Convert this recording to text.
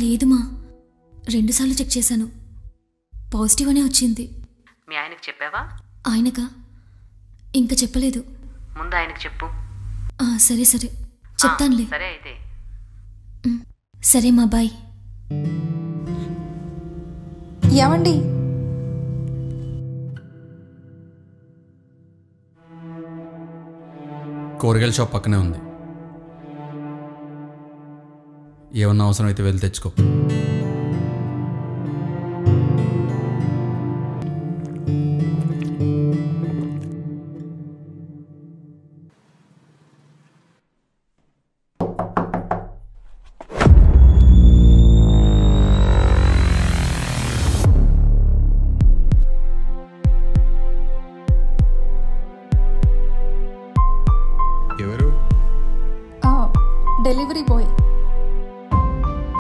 లేదు మా, 2 సార్లు చెక్ చేశాను, పాజిటివ్ అనే వచ్చింది. మీ ఆయనకి చెప్పావా? ఆయనకా? ఇంకా చెప్పలేదు. ముందు ఆయనకి చెప్పు. సరే సరే చెప్తానులే. సరే అయితే. సరే మా, బాయ్. ఏమండి? కూరగాయల షాప్ పక్కనే ఉంది, ఏమన్నా అవసరం అయితే వెళ్ళి తెచ్చుకో.